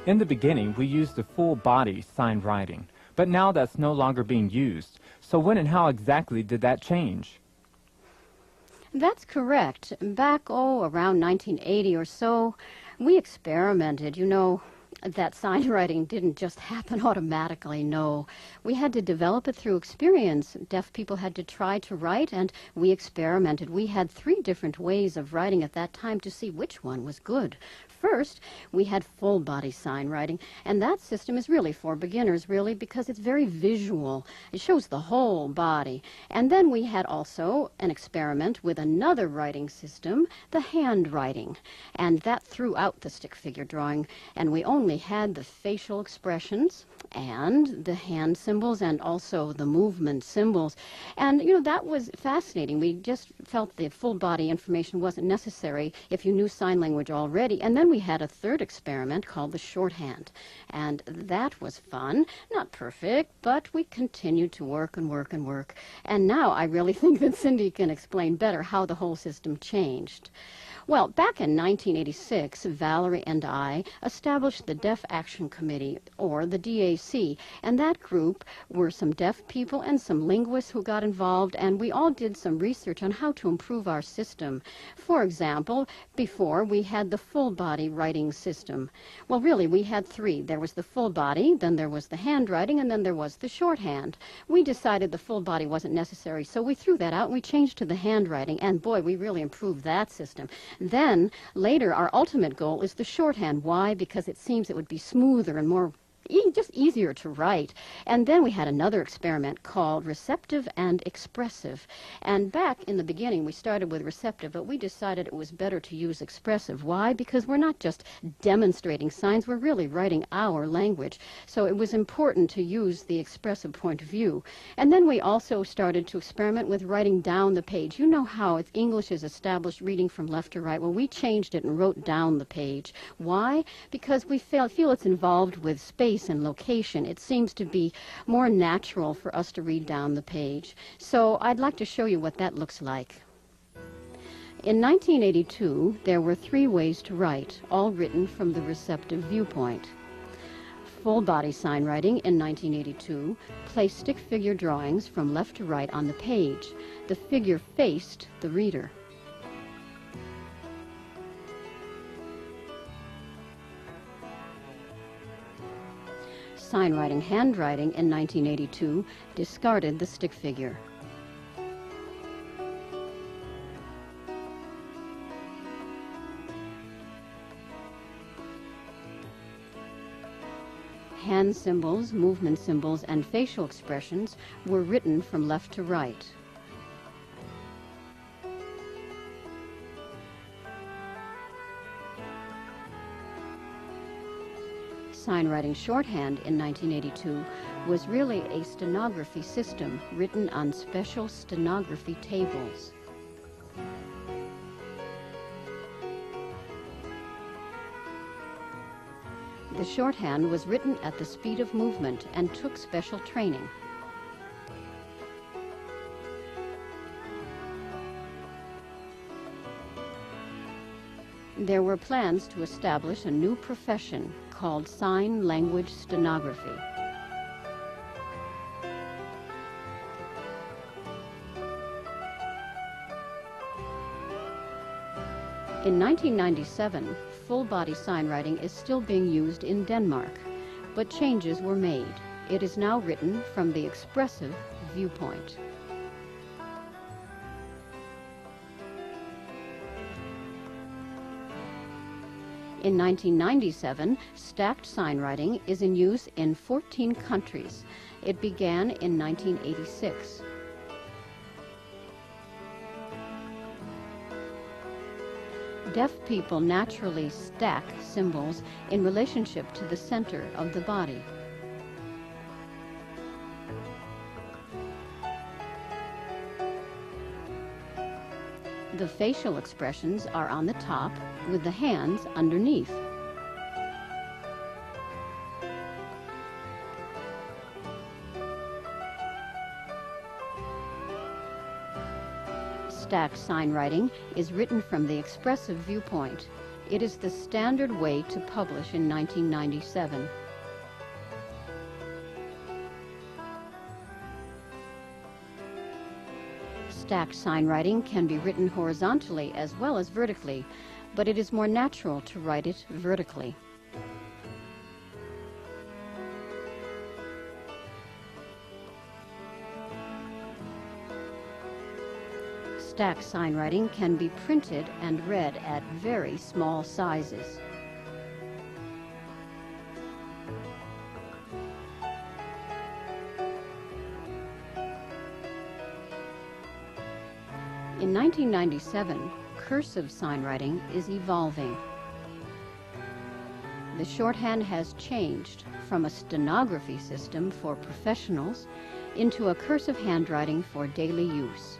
In the beginning, we used the full body signed writing, but now that's no longer being used. So when and how exactly did that change? That's correct. Back, around 1980 or so, we experimented. You know, that sign writing didn't just happen automatically, no. We had to develop it through experience. Deaf people had to try to write, and we experimented. We had 3 different ways of writing at that time to see which one was good. First, we had full body sign writing, and that system is really for beginners, really, because it's very visual. It shows the whole body. And then we had also an experiment with another writing system, the handwriting, and that threw out the stick figure drawing, and we only had the facial expressions and the hand symbols and also the movement symbols. And, you know, that was fascinating. We just felt the full body information wasn't necessary if you knew sign language already. And then we had a third experiment called the shorthand. And that was fun. Not perfect, but we continued to work and work and work. And now I really think that Cindy can explain better how the whole system changed. Well, back in 1986, Valerie and I established the Deaf Action Committee, or the DAC, and that group were some deaf people and some linguists who got involved, and we all did some research on how to improve our system. For example, before we had the full body writing system. Well, really, we had 3. There was the full body, then there was the handwriting, and then there was the shorthand. We decided the full body wasn't necessary, so we threw that out and we changed to the handwriting, and boy, we really improved that system. Then, later, our ultimate goal is the shorthand. Why? Because it seems it would be smoother and more just easier to write. And then we had another experiment called receptive and expressive. And back in the beginning, we started with receptive, but we decided it was better to use expressive. Why? Because we're not just demonstrating signs, we're really writing our language. So it was important to use the expressive point of view. And then we also started to experiment with writing down the page. You know how English is established reading from left to right. Well, we changed it and wrote down the page. Why? Because we feel it's involved with space and location. It seems to be more natural for us to read down the page. So I'd like to show you what that looks like. In 1982, there were 3 ways to write, all written from the receptive viewpoint. Full body sign writing in 1982 placed stick figure drawings from left to right on the page. The figure faced the reader. SignWriting handwriting in 1982 discarded the stick figure. Hand symbols, movement symbols, and facial expressions were written from left to right. SignWriting shorthand in 1982 was really a stenography system written on special stenography tables. The shorthand was written at the speed of movement and took special training. There were plans to establish a new profession called sign language stenography. In 1997, full-body signwriting is still being used in Denmark, but changes were made. It is now written from the expressive viewpoint. In 1997, stacked signwriting is in use in 14 countries. It began in 1986. Deaf people naturally stack symbols in relationship to the center of the body. The facial expressions are on the top, with the hands underneath. Stacked signwriting is written from the expressive viewpoint. It is the standard way to publish in 1997. Stacked signwriting can be written horizontally as well as vertically, but it is more natural to write it vertically. Stacked signwriting can be printed and read at very small sizes. In 1997, cursive signwriting is evolving. The shorthand has changed from a stenography system for professionals into a cursive handwriting for daily use.